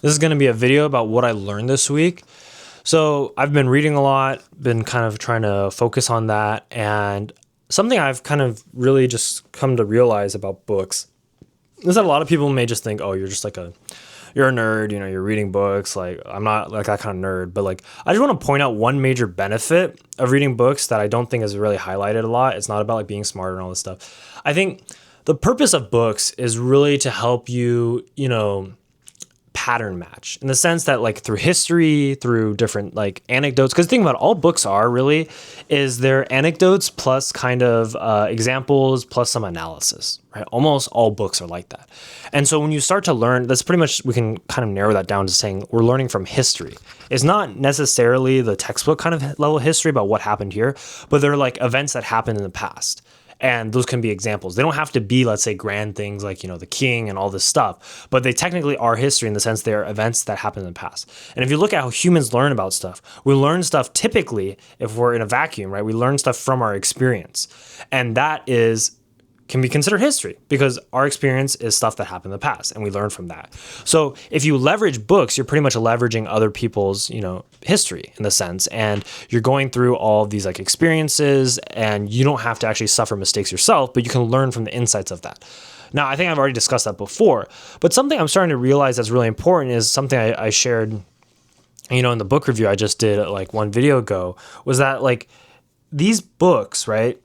This is going to be a video about what I learned this week. So I've been reading a lot, been kind of trying to focus on that. And something I've kind of really just come to realize about books is that a lot of people may just think, oh, you're a nerd, you're reading books. Like, I'm not like that kind of nerd, but like, I just want to point out one major benefit of reading books that I don't think is really highlighted a lot. It's not about like being smarter and all this stuff. I think the purpose of books is really to help you, pattern match in the sense that like through history, through different like anecdotes, because the thing about all books are really is they're anecdotes plus kind of examples plus some analysis, right? Almost all books are like that. And so when you start to learn, that's pretty much, we can kind of narrow that down to saying we're learning from history. It's not necessarily the textbook kind of level history about what happened here, but they're like events that happened in the past. And those can be examples. They don't have to be, let's say, grand things like, the king and all this stuff, but they technically are history in the sense they're events that happened in the past. And if you look at how humans learn about stuff, we learn stuff typically, if we're in a vacuum, right? We learn stuff from our experience. And that can be considered history because our experience is stuff that happened in the past and we learn from that. So if you leverage books, you're pretty much leveraging other people's, history in the sense, and you're going through all of these like experiences and you don't have to actually suffer mistakes yourself, but you can learn from the insights of that. Now, I think I've already discussed that before, but something I'm starting to realize that's really important is something I shared, in the book review I just did like one video ago, was that like these books, right?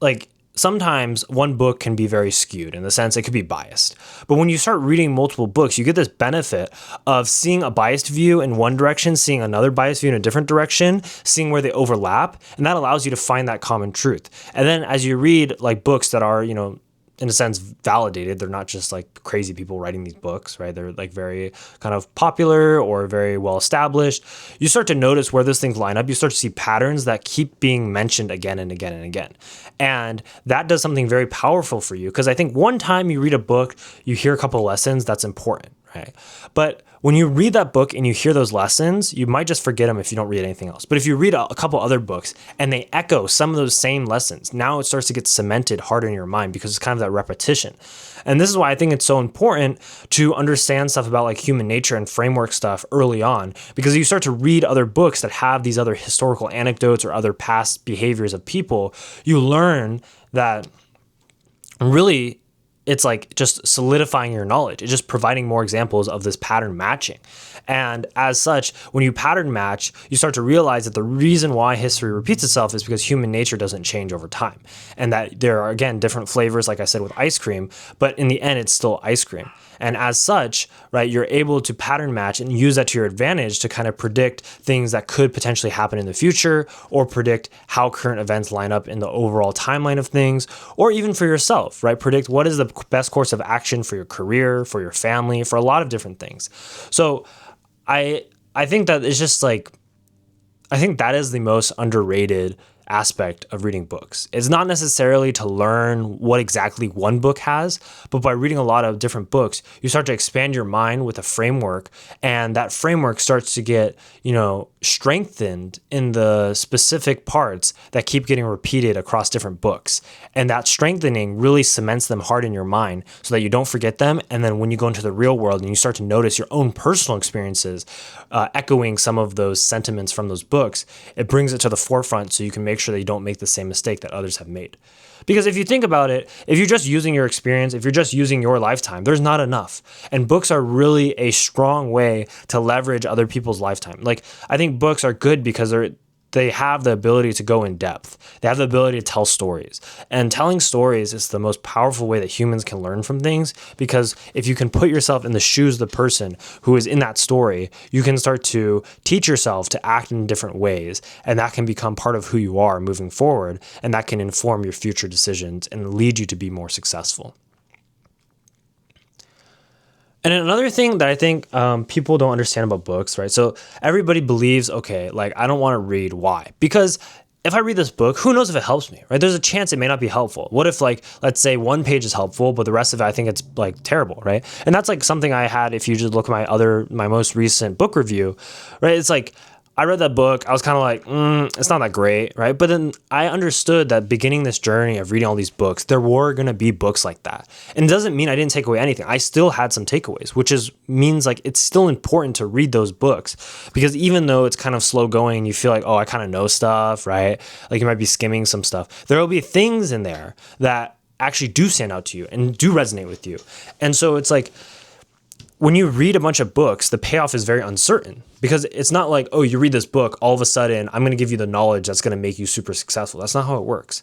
Like, sometimes one book can be very skewed in the sense it could be biased. But when you start reading multiple books, you get this benefit of seeing a biased view in one direction, seeing another biased view in a different direction, seeing where they overlap. And that allows you to find that common truth. And then as you read like books that are, in a sense, validated. They're not just like crazy people writing these books, right? They're like very kind of popular or very well established. You start to notice where those things line up. You start to see patterns that keep being mentioned again and again and again. And that does something very powerful for you because I think one time you read a book, you hear a couple of lessons, that's important, right? But when you read that book and you hear those lessons, you might just forget them if you don't read anything else. But if you read a couple other books and they echo some of those same lessons, now it starts to get cemented harder in your mind because it's kind of that repetition. And this is why I think it's so important to understand stuff about like human nature and framework stuff early on, because you start to read other books that have these other historical anecdotes or other past behaviors of people, you learn that really it's like just solidifying your knowledge. It's just providing more examples of this pattern matching. And as such, when you pattern match, you start to realize that the reason why history repeats itself is because human nature doesn't change over time. And that there are, again, different flavors, like I said, with ice cream, but in the end, it's still ice cream. And as such, right, you're able to pattern match and use that to your advantage to kind of predict things that could potentially happen in the future, or predict how current events line up in the overall timeline of things, or even for yourself, right? Predict what is the best course of action for your career, for your family, for a lot of different things. So I think that it's just like, I think that is the most underrated aspect of reading books. It's not necessarily to learn what exactly one book has, but by reading a lot of different books, you start to expand your mind with a framework, and that framework starts to get, strengthened in the specific parts that keep getting repeated across different books. And that strengthening really cements them hard in your mind so that you don't forget them. And then when you go into the real world and you start to notice your own personal experiences echoing some of those sentiments from those books, it brings it to the forefront so you can make sure that you don't make the same mistake that others have made. Because if you think about it, if you're just using your experience, if you're just using your lifetime, there's not enough. And books are really a strong way to leverage other people's lifetime. Like, I think books are good because they have the ability to go in depth. They have the ability to tell stories. And telling stories is the most powerful way that humans can learn from things, because if you can put yourself in the shoes of the person who is in that story, you can start to teach yourself to act in different ways. And that can become part of who you are moving forward. And that can inform your future decisions and lead you to be more successful. And another thing that I think people don't understand about books, right? So everybody believes, okay, like I don't want to read. Why? Because if I read this book, who knows if it helps me, right? There's a chance it may not be helpful. What if, like, let's say one page is helpful, but the rest of it, I think it's like terrible, right? And that's like something I had, if you just look at my most recent book review, right? It's like, I read that book. I was kind of like, it's not that great, right? But then I understood that beginning this journey of reading all these books, there were going to be books like that. And it doesn't mean I didn't take away anything. I still had some takeaways, which means like it's still important to read those books, because even though it's kind of slow going, you feel like, oh, I kind of know stuff, right? Like you might be skimming some stuff. There will be things in there that actually do stand out to you and do resonate with you. And so it's like, when you read a bunch of books, the payoff is very uncertain, because it's not like, oh, you read this book, all of a sudden I'm going to give you the knowledge that's going to make you super successful. That's not how it works.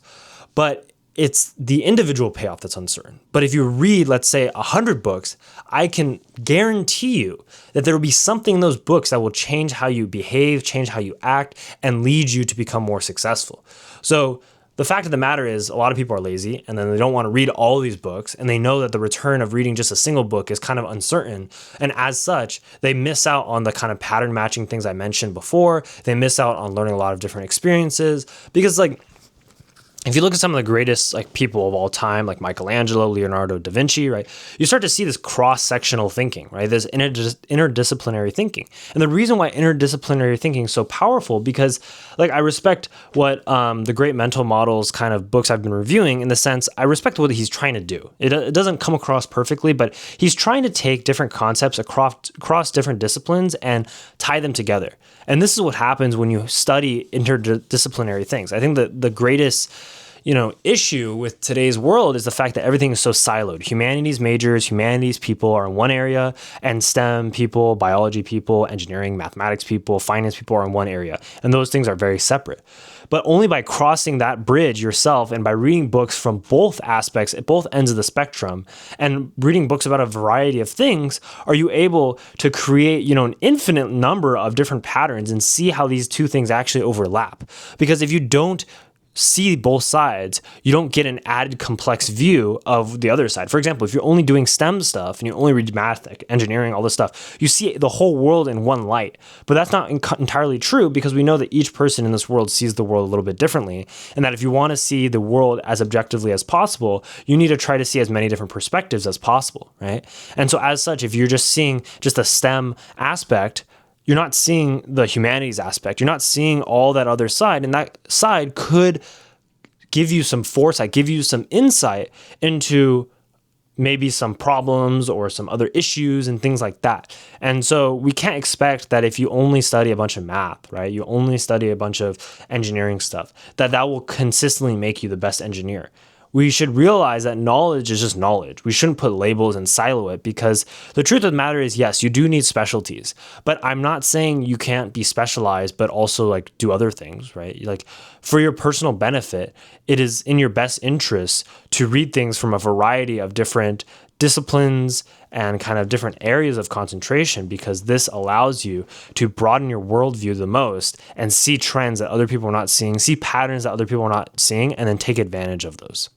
But it's the individual payoff that's uncertain. But if you read, let's say 100 books, I can guarantee you that there will be something in those books that will change how you behave, change how you act, and lead you to become more successful. So the fact of the matter is, a lot of people are lazy, and then they don't want to read all of these books, and they know that the return of reading just a single book is kind of uncertain. And as such, they miss out on the kind of pattern matching things I mentioned before. They miss out on learning a lot of different experiences, because like, if you look at some of the greatest like people of all time, like Michelangelo, Leonardo da Vinci, right, you start to see this cross-sectional thinking, right? This interdisciplinary thinking. And the reason why interdisciplinary thinking is so powerful, because like I respect what the great mental models kind of books I've been reviewing, in the sense I respect what he's trying to do. It doesn't come across perfectly, but he's trying to take different concepts across different disciplines and tie them together. And this is what happens when you study interdisciplinary things. I think that the greatest issue with today's world is the fact that everything is so siloed. Humanities majors, humanities people are in one area, and STEM people, biology people, engineering, mathematics people, finance people are in one area. And those things are very separate. But only by crossing that bridge yourself, and by reading books from both aspects, at both ends of the spectrum, and reading books about a variety of things, are you able to create, an infinite number of different patterns and see how these two things actually overlap. Because if you don't see both sides, you don't get an added complex view of the other side. For example, if you're only doing STEM stuff and you only read math, engineering, all this stuff, you see the whole world in one light. But that's not entirely true, because we know that each person in this world sees the world a little bit differently, and that if you want to see the world as objectively as possible, you need to try to see as many different perspectives as possible, right? And so as such, if you're just seeing just a STEM aspect, you're not seeing the humanities aspect. You're not seeing all that other side. And that side could give you some foresight, give you some insight into maybe some problems or some other issues and things like that. And so we can't expect that if you only study a bunch of math, right? You only study a bunch of engineering stuff, that will consistently make you the best engineer. We should realize that knowledge is just knowledge. We shouldn't put labels and silo it, because the truth of the matter is, yes, you do need specialties, but I'm not saying you can't be specialized, but also like do other things, right? Like for your personal benefit, it is in your best interest to read things from a variety of different disciplines and kind of different areas of concentration, because this allows you to broaden your worldview the most and see trends that other people are not seeing, see patterns that other people are not seeing, and then take advantage of those.